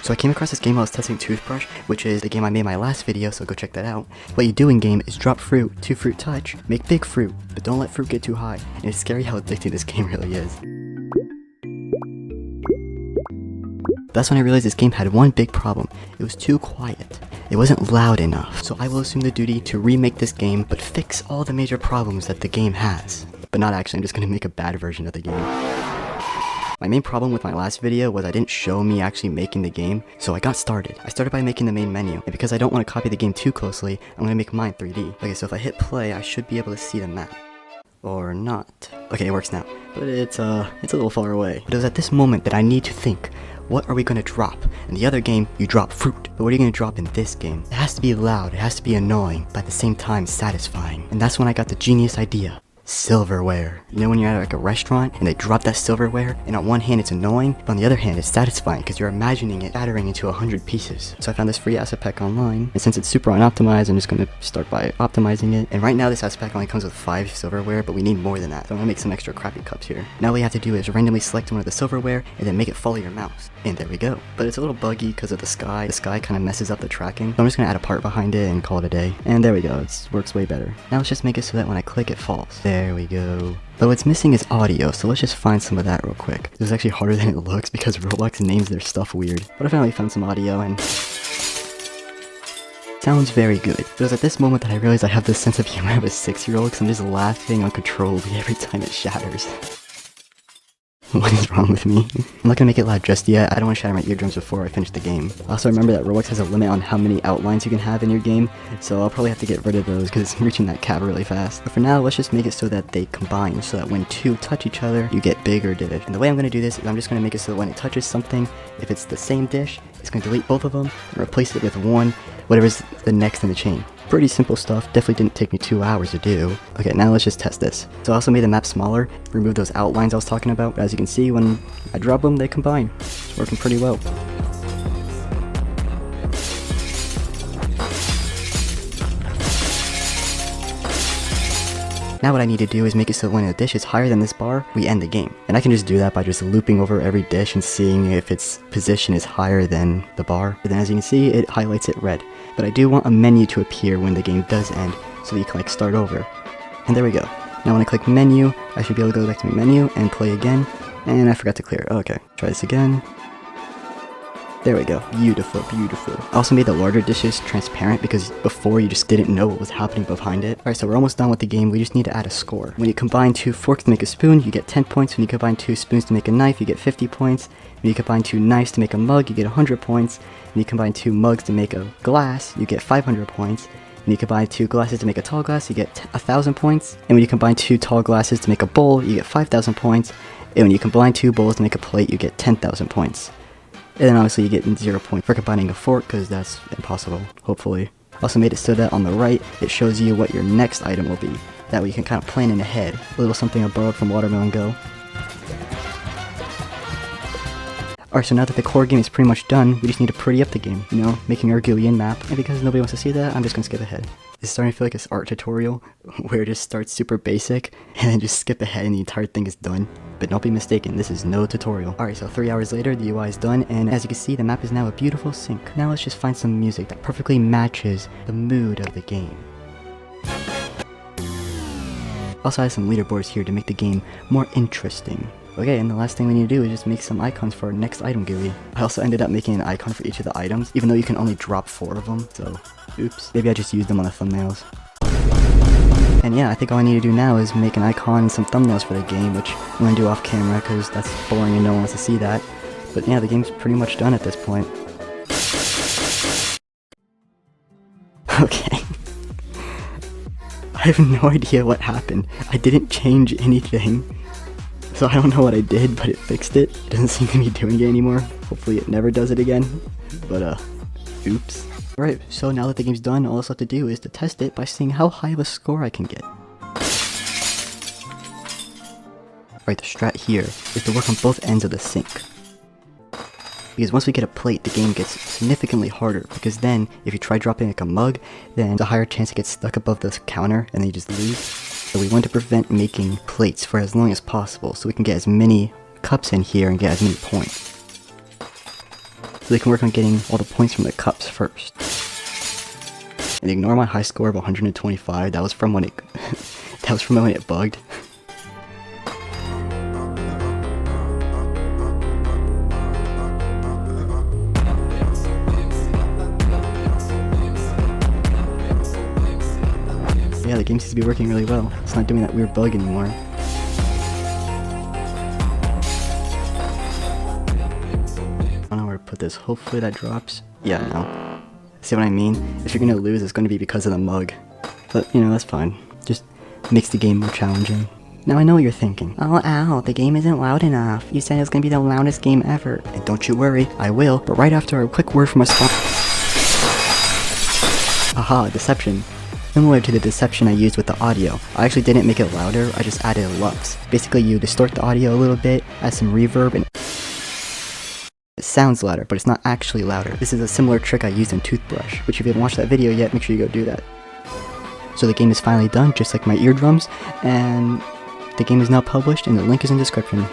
So I came across this game while I was testing Toothbrush, which is the game I made in my last video, so go check that out. What you do in game is drop fruit, 2 fruit touch, make big fruit, but don't let fruit get too high. And it's scary how addicting this game really is. That's when I realized this game had one big problem. It was too quiet. It wasn't loud enough. So I will assume the duty to remake this game, but fix all the major problems that the game has. But not actually, I'm just gonna make a bad version of the game. My main problem with my last video was I didn't show me actually making the game, so I got started. I started by making the main menu, and because I don't want to copy the game too closely, I'm gonna make mine 3D. Okay, so if I hit play, I should be able to see the map. Or not. Okay, it works now. But it's a little far away. But it was at this moment that I need to think, what are we going to drop? In the other game, you drop fruit. But what are you going to drop in this game? It has to be loud, it has to be annoying, but at the same time satisfying. And that's when I got the genius idea. Silverware. You know when you're at like a restaurant and they drop that silverware, and on one hand it's annoying, but on the other hand it's satisfying because you're imagining it shattering into 100 pieces. So I found this free asset pack online, and since it's super unoptimized, I'm just going to start by optimizing it. And right now this asset pack only comes with 5 silverware, but we need more than that. So I'm going to make some extra crappy cups here. Now all you have to do is randomly select one of the silverware and then make it follow your mouse. And there we go. But it's a little buggy because of the sky. The sky kind of messes up the tracking. So I'm just going to add a part behind it and call it a day. And there we go. It works way better. Now let's just make it so that when I click it falls. There we go. But what's missing is audio, so let's just find some of that real quick. This is actually harder than it looks because Roblox names their stuff weird. But I finally found some audio and sounds very good. It was at this moment that I realized I have this sense of humor of a 6-year-old because I'm just laughing uncontrollably every time it shatters. What is wrong with me? I'm not gonna make it loud just yet. I don't want to shatter my eardrums before I finish the game. Also remember that Roblox has a limit on how many outlines you can have in your game, so I'll probably have to get rid of those because it's reaching that cap really fast. But for now, let's just make it so that they combine, so that when 2 touch each other, you get bigger dish. And the way I'm gonna do this is I'm just gonna make it so that when it touches something, if it's the same dish, it's gonna delete both of them and replace it with one, whatever's the next in the chain. Pretty simple stuff, definitely didn't take me 2 hours to do. Okay, now let's just test this. So I also made the map smaller, removed those outlines I was talking about, but as you can see, when I drop them, they combine. It's working pretty well. Now what I need to do is make it so when a dish is higher than this bar, we end the game. And I can just do that by just looping over every dish and seeing if its position is higher than the bar. But then as you can see, it highlights it red. But I do want a menu to appear when the game does end, so that you can like start over. And there we go. Now when I click menu, I should be able to go back to my menu and play again. And I forgot to clear it. Okay, try this again. There we go. Beautiful, beautiful. I also made the larger dishes transparent because before you just didn't know what was happening behind it. Alright, so we're almost done with the game. We just need to add a score. When you combine 2 forks to make a spoon, you get 10 points. When you combine 2 spoons to make a knife, you get 50 points. When you combine 2 knives to make a mug, you get 100 points. When you combine 2 mugs to make a glass, you get 500 points. When you combine 2 glasses to make a tall glass, you get 1,000 points. And when you combine 2 tall glasses to make a bowl, you get 5,000 points. And when you combine 2 bowls to make a plate, you get 10,000 points. And then obviously you get 0 points for combining a fork, because that's impossible, hopefully. Also made it so that on the right, it shows you what your next item will be. That way you can kind of plan in ahead. A little something I borrowed from Watermelon Go. Alright, so now that the core game is pretty much done, we just need to pretty up the game, you know, making our GUI and map. And because nobody wants to see that, I'm just gonna skip ahead. It's starting to feel like this art tutorial, where it just starts super basic, and then just skip ahead and the entire thing is done. But don't be mistaken, this is no tutorial. Alright, so 3 hours later, the UI is done, and as you can see, the map is now a beautiful sync. Now let's just find some music that perfectly matches the mood of the game. Also I have some leaderboards here to make the game more interesting. Okay, and the last thing we need to do is just make some icons for our next item GUI. I also ended up making an icon for each of the items, even though you can only drop 4 of them, so oops. Maybe I just used them on the thumbnails. And yeah, I think all I need to do now is make an icon and some thumbnails for the game, which I'm going to do off camera because that's boring and no one wants to see that. But yeah, the game's pretty much done at this point. Okay. I have no idea what happened. I didn't change anything. So I don't know what I did, but it fixed it. It doesn't seem to be doing it anymore. Hopefully it never does it again. But oops. Alright, so now that the game's done, all I have to do is to test it by seeing how high of a score I can get. Alright, the strat here is to work on both ends of the sink. Because once we get a plate, the game gets significantly harder, because then, if you try dropping like a mug, then there's a higher chance it gets stuck above the counter, and then you just lose. So we want to prevent making plates for as long as possible, so we can get as many cups in here and get as many points. so they can work on getting all the points from the cups first. And ignore my high score of 125, that was from when it that was from when it bugged. Yeah, the game seems to be working really well. It's not doing that weird bug anymore. I don't know where to put this. Hopefully that drops. Yeah, no. See what I mean? If you're gonna lose, it's gonna be because of the mug. But, you know, that's fine. Just makes the game more challenging. Now I know what you're thinking. Oh, Al, the game isn't loud enough. You said it was gonna be the loudest game ever. And don't you worry, I will. But right after a quick word from a sponsor. Aha, deception. Similar to the deception I used with the audio. I actually didn't make it louder, I just added LUFs. Basically, you distort the audio a little bit, add some reverb, and it sounds louder, but it's not actually louder. This is a similar trick I used in Toothbrush, which if you haven't watched that video yet, make sure you go do that. So the game is finally done, just like my eardrums, and the game is now published, and the link is in the description.